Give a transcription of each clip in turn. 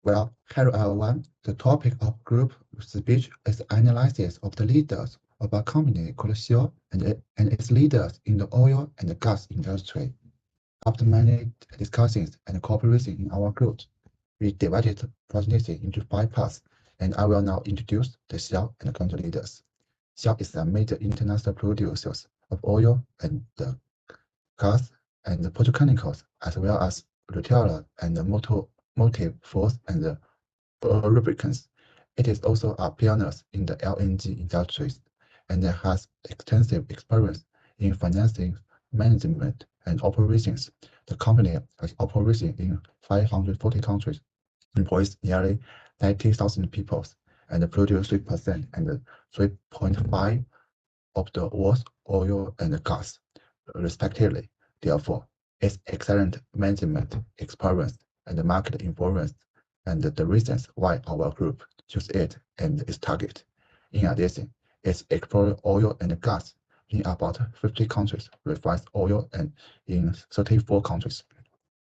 Well, hello everyone. The topic of group speech is analysis of the leaders of a company called Shell and its leaders in the oil and gas industry. After many discussions and cooperation in our group, we divided the presentation into 5 parts, and I will now introduce the Shell and country leaders. Shell is a major international producer of oil and gas and petrochemicals, as well as retailer and motive fuels and lubricants. It is also a pioneer in the LNG industries and has extensive experience in financing, management, and operations. The company has operations in 540 countries, employs nearly 90,000 people, and produces 3% and 3.5% of the world's oil and gas, respectively. Therefore, its excellent management experience and market influence and the reasons why our group chose it and its target. In addition, it explores oil and gas in about 50 countries, refines oil and in 34 countries,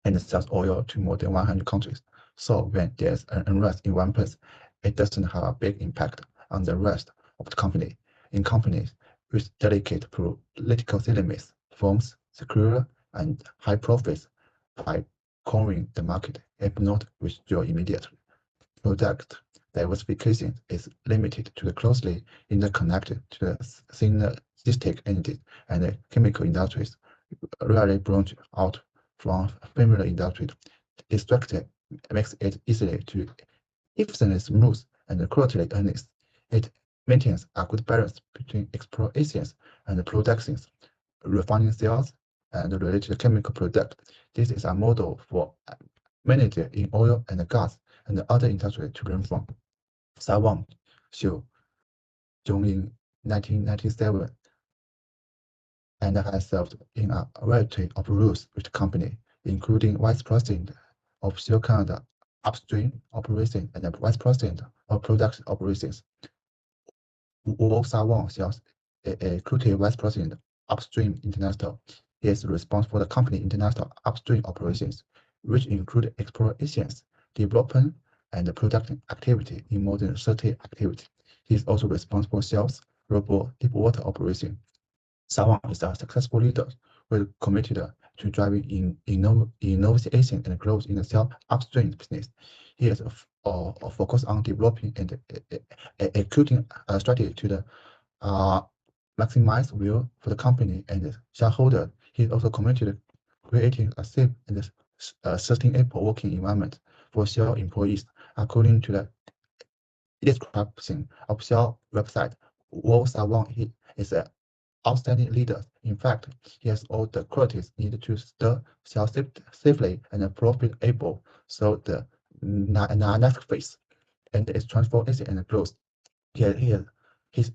and sells oil to more than 100 countries. So when there's an unrest in one place, it doesn't have a big impact on the rest of the company. In companies with delicate political dilemmas, firms secure and high profits by cornering the market if not withdraw immediately. Product diversification is limited to the closely interconnected to the synergistic entities and the chemical industries, rarely branch out from familiar industries. This structure makes it easily to efficiently smooth and quarterly earnings. It maintains a good balance between explorations and productions, refining sales, and related chemical products. This is a model for managers in oil and gas and other industries to learn from. Sawan Xiu joined in 1997 and has served in a variety of roles with the company, including Vice President of Shell Canada Upstream Operations and Vice President of Production Operations. Wu Sawan serves Executive Vice President Upstream International. He is responsible for the company international upstream operations, which include explorations, development, and production activity in more than 30 activities. He is also responsible for sales, global deep water operation. Sawan is a successful leader who is committed to driving innovation and growth in the Shell upstream business. He has a focus on developing and executing a strategy to maximize value for the company and shareholders. He is also committed to creating a safe and sustainable working environment for Shell employees. According to the description of Shell website, Wu Sawan is an outstanding leader. In fact, he has all the qualities needed to steer Shell safely and profitable. So the next phase and its transformation and growth. His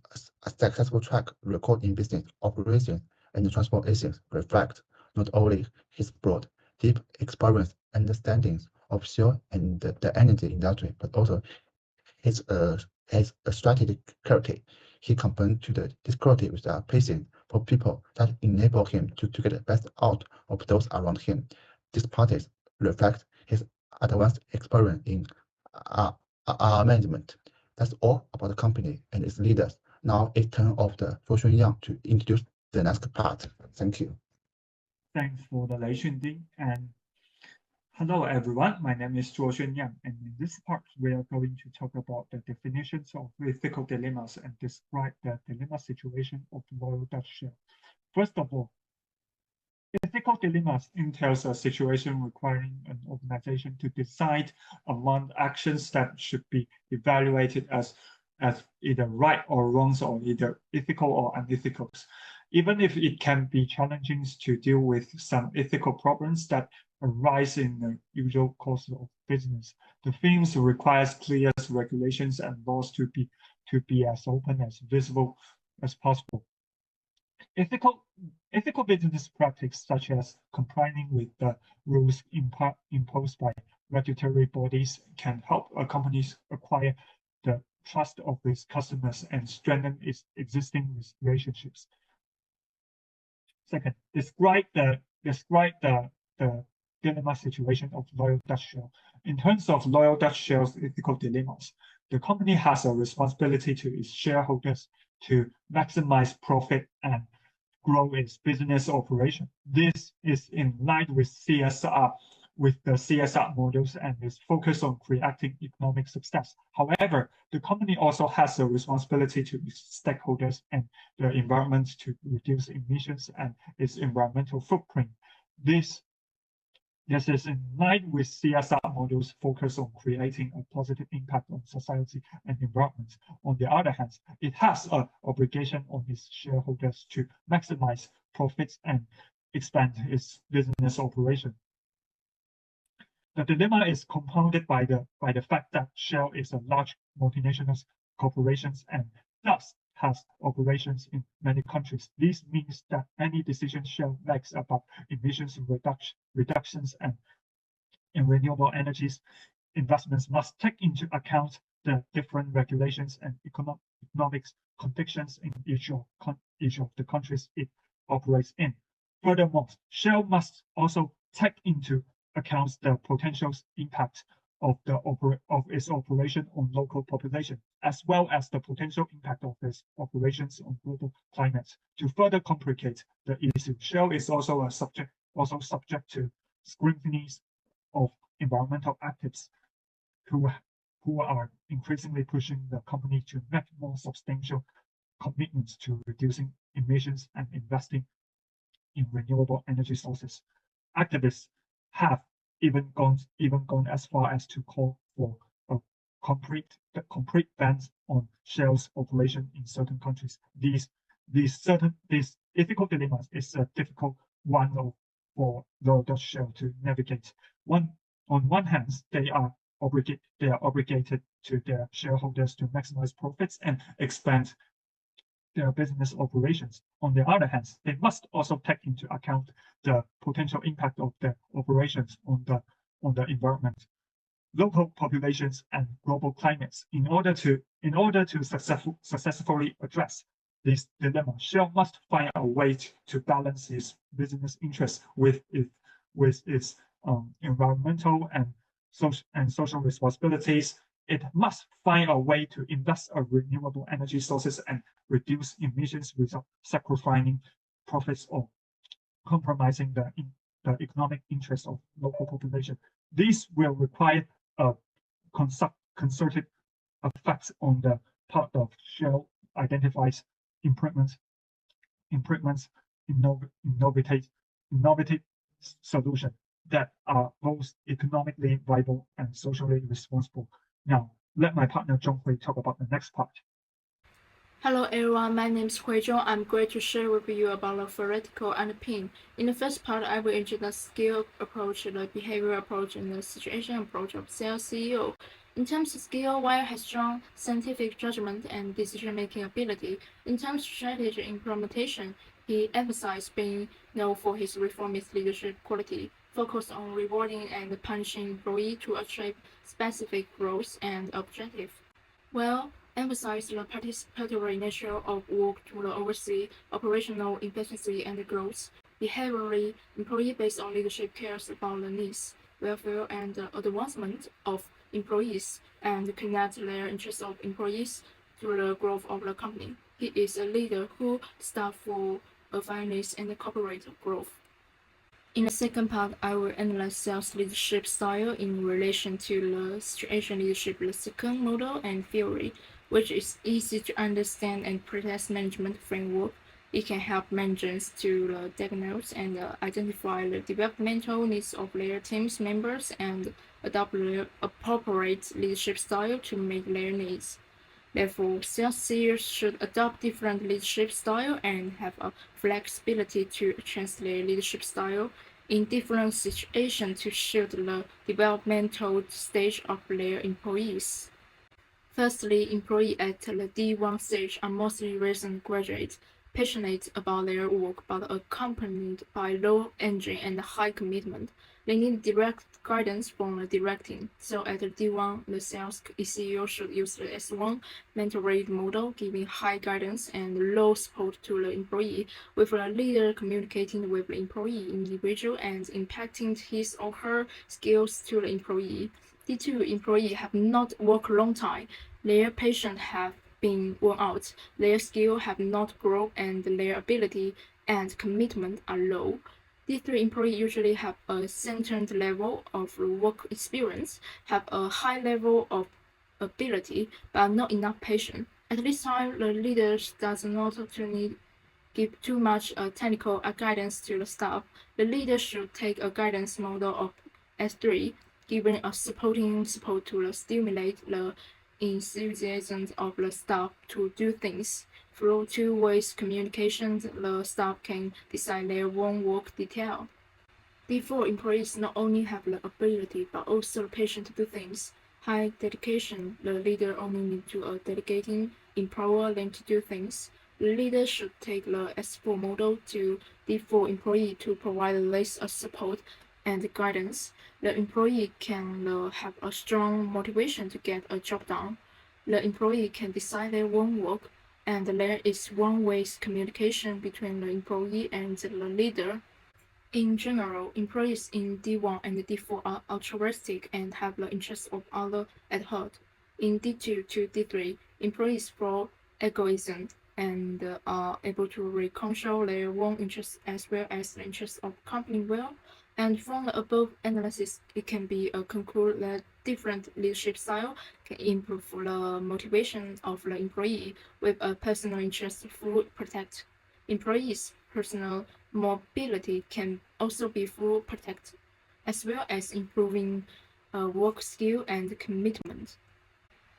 successful track record in business operations and transformations reflect not only his broad, deep experience, understandings of Shell and the energy industry, but also his strategic clarity. He combined this quality with a passion for people that enable him to get the best out of those around him. These parties reflect his advanced experience in management. That's all about the company and its leaders. Now it's turn of the Zhuo Xuanyang to introduce the next part. Thank you. Thanks for the Lei Xunding, and hello everyone. My name is Zhuo Xuanyang, and in this part we are going to talk about the definitions of ethical dilemmas and describe the dilemma situation of Royal Dutch Shell. First of all, ethical dilemmas entails a situation requiring an organization to decide among actions that should be evaluated as either right or wrongs, or either ethical or unethical. Even if it can be challenging to deal with some ethical problems that arise in the usual course of business, the themes requires clear regulations and laws to be as open as visible as possible. Ethical business practice, such as complying with the rules imposed by regulatory bodies, can help companies acquire the trust of its customers and strengthen its existing relationships. Second, describe the dilemma situation of Royal Dutch Shell. In terms of Royal Dutch Shell's ethical dilemmas, the company has a responsibility to its shareholders to maximize profit and grow its business operation. This is in line with the CSR models and is focused on creating economic success. However, the company also has a responsibility to its stakeholders and the environment to reduce emissions and its environmental footprint. This is in line with CSR models focused on creating a positive impact on society and environment. On the other hand, it has an obligation on its shareholders to maximize profits and expand its business operation. The dilemma is compounded by the fact that Shell is a large multinational corporation and thus has operations in many countries. This means that any decision Shell makes about emissions reductions and in renewable energies investments must take into account the different regulations and economic conditions in each of the countries it operates in. Furthermore, Shell must also take into account the potential impact of its operation on local population, as well as the potential impact of its operations on global climate. To further complicate the issue, Shell is also subject to scrutiny of environmental activists who are increasingly pushing the company to make more substantial commitments to reducing emissions and investing in renewable energy sources. Activists have even gone as far as to call for a complete ban on Shell's operation in certain countries. These ethical dilemmas is a difficult one for the Dutch Shell to navigate. On one hand, they are obligated to their shareholders to maximize profits and expand their business operations. On the other hand, they must also take into account the potential impact of their operations on the environment, local populations, and global climates. In order to successfully address this dilemma, Shell must find a way to balance its business interests with its environmental and social responsibilities. It must find a way to invest in renewable energy sources and reduce emissions without sacrificing profits or compromising the economic interests of local population. This will require a concerted effect on the part of Shell identifies improvements, innovative solutions that are both economically viable and socially responsible. Now, let my partner Zhong Hui talk about the next part. Hello everyone, my name is Hui Zhong. I'm great to share with you about the theoretical underpinning. In the first part, I will introduce the skill approach, the behavior approach, and the situation approach of sales CEO. In terms of skill, Wire has strong scientific judgment and decision-making ability. In terms of strategy implementation, he emphasized being known for his reformist leadership quality, focused on rewarding and punishing employees to achieve specific goals and objectives. Well, emphasize the participatory nature of work to oversee operational efficiency and growth. Behaviorally, employee based on leadership cares about the needs, welfare, and advancement of employees, and connect their interests of employees to the growth of the company. He is a leader who stands for fairness and corporate growth. In the second part, I will analyze sales leadership style in relation to the situation leadership, the second model and theory, which is easy to understand and practice management framework. It can help managers to diagnose and identify the developmental needs of their team's members and adopt the appropriate leadership style to meet their needs. Therefore, sales CEOs should adopt different leadership style and have a flexibility to change their leadership style in different situations to suit the developmental stage of their employees. Firstly, employees at the D1 stage are mostly recent graduates, passionate about their work but accompanied by low energy and high commitment. They need direct guidance from the directing. So at the D1, the sales CEO should use the S1 mentorate model, giving high guidance and low support to the employee, with the leader communicating with the employee individual and impacting his or her skills to the employee. D2 employee have not worked a long time. Their patience have been worn out, their skill have not grown, and their ability and commitment are low. D3 employees usually have a certain level of work experience, have a high level of ability, but not enough patience. At this time, the leader does not actually give too much technical guidance to the staff. The leader should take a guidance model of S3, giving a supporting support to stimulate the enthusiasm of the staff to do things. Through two-way communication, the staff can decide their own work detail. D4 employees not only have the ability but also the patience to do things. High dedication, the leader only needs to delegating empower them to do things. The leader should take the S4 model to D4 employee to provide less support and guidance. The employee can have a strong motivation to get a job done. The employee can decide their own work, and there is one-way communication between the employee and the leader. In general, employees in D1 and D4 are altruistic and have the interests of others at heart. In D2 to D3, employees fall egoism and are able to reconcile their own interests as well as the interests of company well. And from the above analysis, it can be concluded that different leadership style can improve the motivation of the employee with a personal interest fully protect. Employees' personal mobility can also be fully protected, as well as improving work skill and commitment.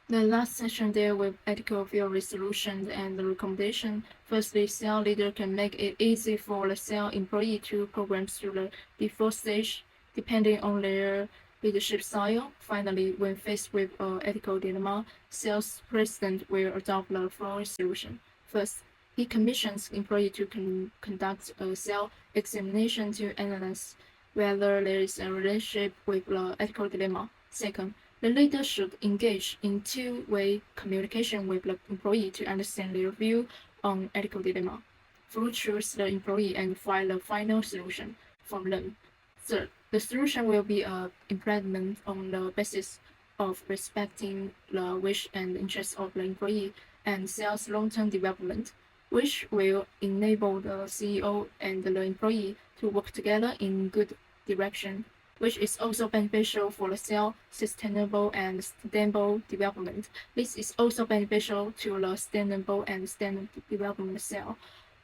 The last section deals with ethical field resolution and the recommendation. Firstly, cell leader can make it easy for the cell employee to program through the default stage, depending on their leadership style. Finally, when faced with an ethical dilemma, sales president will adopt the following solution. First, he commissions employee to conduct a cell examination to analyze whether there is a relationship with the ethical dilemma. Second, the leader should engage in two-way communication with the employee to understand their view on ethical dilemma. Through choose the employee and find the final solution from them. Third, the solution will be implemented on the basis of respecting the wish and interests of the employee and sales long-term development, which will enable the CEO and the employee to work together in good direction, which is also beneficial for the cell sustainable and sustainable development. This is also beneficial to the sustainable and sustainable development cell.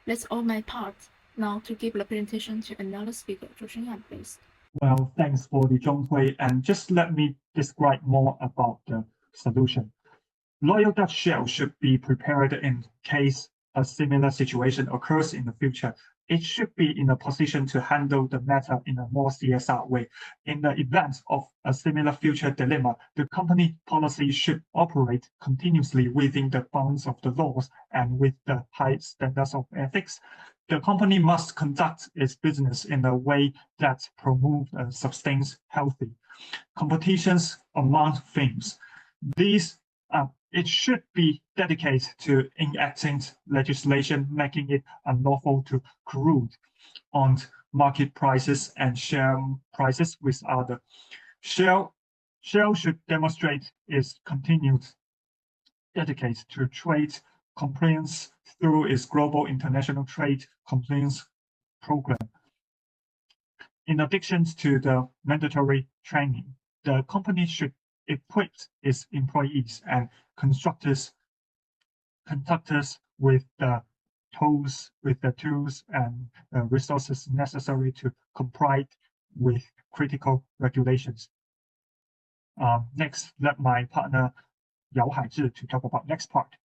That's all my part. Now to give the presentation to another speaker, Zhou Shenyan, please. Well, thanks for the Zhonghui, and just let me describe more about the solution. Loyal Dutch Shell should be prepared in case a similar situation occurs in the future. It should be in a position to handle the matter in a more CSR way. In the event of a similar future dilemma, the company policy should operate continuously within the bounds of the laws and with the high standards of ethics. The company must conduct its business in a way that promotes and sustains healthy competitions among firms. It should be dedicated to enacting legislation making it unlawful to collude on market prices and share prices with others. Shell should demonstrate its continued dedication to trade compliance through its global international trade compliance program. In addition to the mandatory training, the company should equip its employees and contractors with the tools and resources necessary to comply with critical regulations. Next, let my partner Yao Haizhi to talk about next part.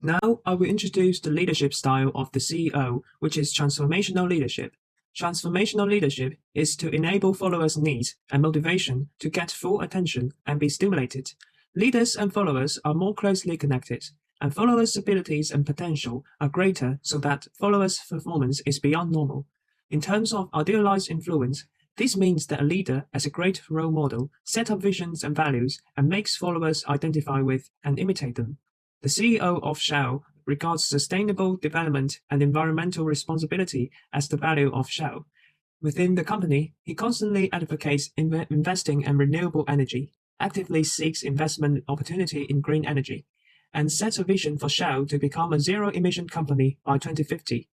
Now, I will introduce the leadership style of the CEO, which is transformational leadership. Transformational leadership is to enable followers' needs and motivation to get full attention and be stimulated. Leaders and followers are more closely connected, and followers' abilities and potential are greater so that followers' performance is beyond normal. In terms of idealized influence, This means that a leader, as a great role model, sets up visions and values and makes followers identify with and imitate them. The CEO of Shell regards sustainable development and environmental responsibility as the value of Shell. Within the company, he constantly advocates investing in renewable energy, actively seeks investment opportunity in green energy, and sets a vision for Shell to become a zero-emission company by 2050.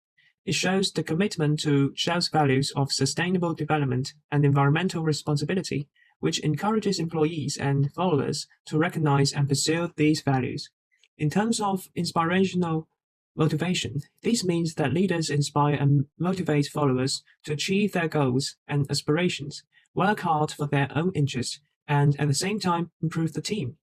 It shows the commitment to Shell's values of sustainable development and environmental responsibility, which encourages employees and followers to recognize and pursue these values. In terms of inspirational motivation, this means that leaders inspire and motivate followers to achieve their goals and aspirations, work hard for their own interests, and at the same time improve the team.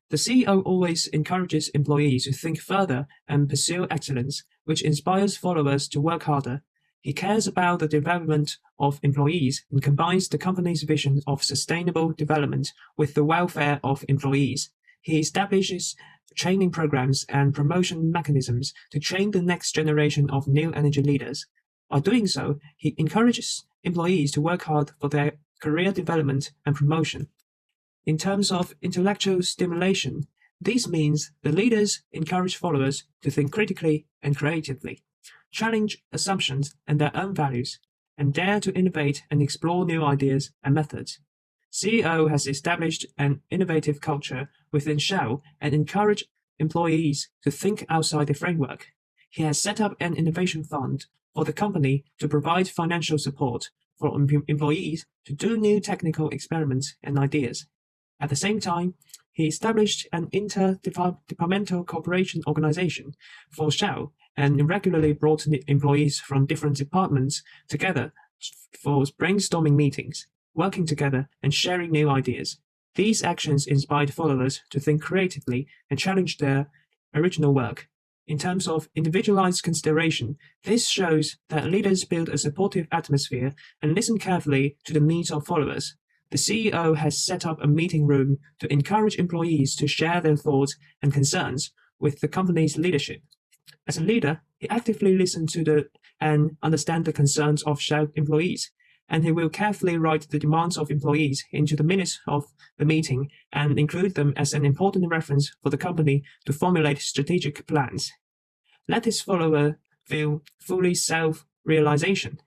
The CEO always encourages employees to think further and pursue excellence, which inspires followers to work harder. He cares about the development of employees and combines the company's vision of sustainable development with the welfare of employees. He establishes training programs and promotion mechanisms to train the next generation of new energy leaders. By doing so, he encourages employees to work hard for their career development and promotion. In terms of intellectual stimulation, this means the leaders encourage followers to think critically and creatively, challenge assumptions and their own values, and dare to innovate and explore new ideas and methods. CEO has established an innovative culture within Shell and encouraged employees to think outside the framework. He has set up an innovation fund for the company to provide financial support for employees to do new technical experiments and ideas. At the same time, he established an interdepartmental cooperation organization for Shell and regularly brought employees from different departments together for brainstorming meetings, working together and sharing new ideas. These actions inspired followers to think creatively and challenge their original work. In terms of individualized consideration, this shows that leaders build a supportive atmosphere and listen carefully to the needs of followers. The CEO has set up a meeting room to encourage employees to share their thoughts and concerns with the company's leadership. As a leader, he actively listens to and understands the concerns of Shell employees, and he will carefully write the demands of employees into the minutes of the meeting and include them as an important reference for the company to formulate strategic plans. Let his follower feel fully self-realization.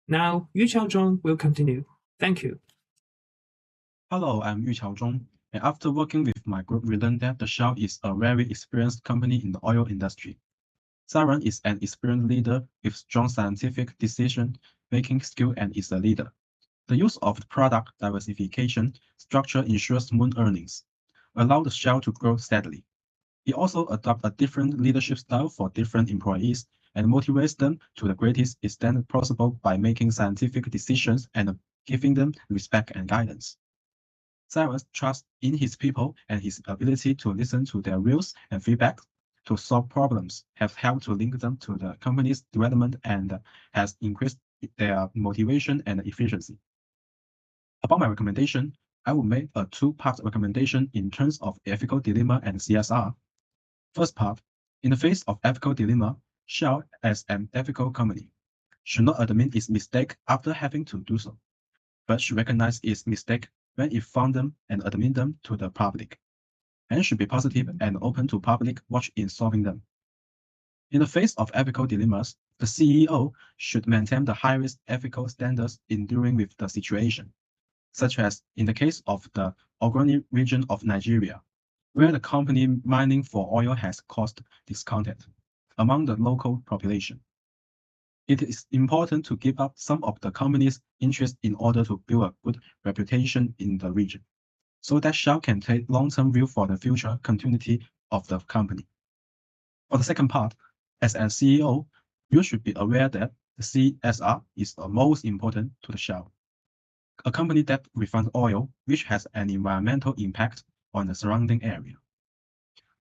Now, Yu Qiaozhong will continue. Thank you. Hello, I'm Yu Qiaozhong, and after working with my group, we learned that the Shell is a very experienced company in the oil industry. Siren is an experienced leader with strong scientific decision-making skill and is a leader. The use of product diversification structure ensures smooth earnings, allow the Shell to grow steadily. He also adopts a different leadership style for different employees and motivates them to the greatest extent possible by making scientific decisions and giving them respect and guidance. Siren's trust in his people and his ability to listen to their views and feedback to solve problems have helped to link them to the company's development and has increased their motivation and efficiency. About my recommendation, I will make a two-part recommendation in terms of ethical dilemma and CSR. First part, in the face of ethical dilemma, Shell, as an ethical company, should not admit its mistake after having to do so, but should recognize its mistake when it found them and admit them to the public, and should be positive and open to public watch in solving them. In the face of ethical dilemmas, the CEO should maintain the highest ethical standards in dealing with the situation, such as in the case of the Ogoni region of Nigeria, where the company mining for oil has caused discontent among the local population. It is important to give up some of the company's interest in order to build a good reputation in the region, so that Shell can take long-term view for the future continuity of the company. For the second part, as a CEO, you should be aware that the CSR is the most important to the Shell. A company that refines oil, which has an environmental impact on the surrounding area.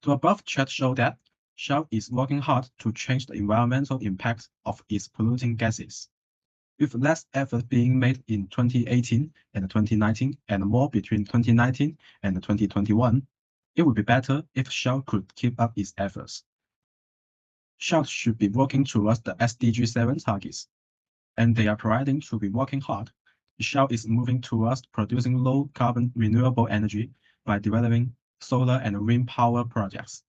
The above chart show that Shell is working hard to change the environmental impact of its polluting gases. With less effort being made in 2018 and 2019 and more between 2019 and 2021, it would be better if Shell could keep up its efforts. Shell should be working towards the SDG 7 targets, and they are providing to be working hard Shell is moving towards producing low-carbon renewable energy by developing solar and wind power projects,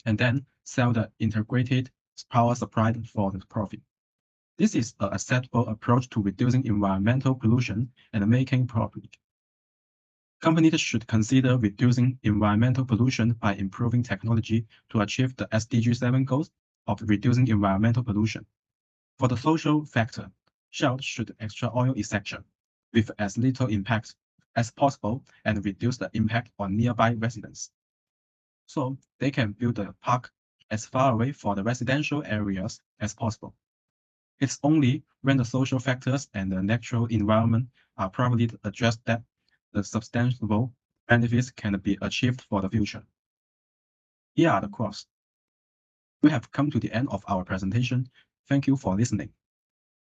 and then sell the integrated power supply for the profit. This is an acceptable approach to reducing environmental pollution and making profit. Companies should consider reducing environmental pollution by improving technology to achieve the SDG 7 goals of reducing environmental pollution. For the social factor, Shell should extract oil extraction with as little impact as possible and reduce the impact on nearby residents. So they can build a park as far away from the residential areas as possible. It's only when the social factors and the natural environment are properly addressed that the substantial benefits can be achieved for the future. Here are the quotes. We have come to the end of our presentation. Thank you for listening.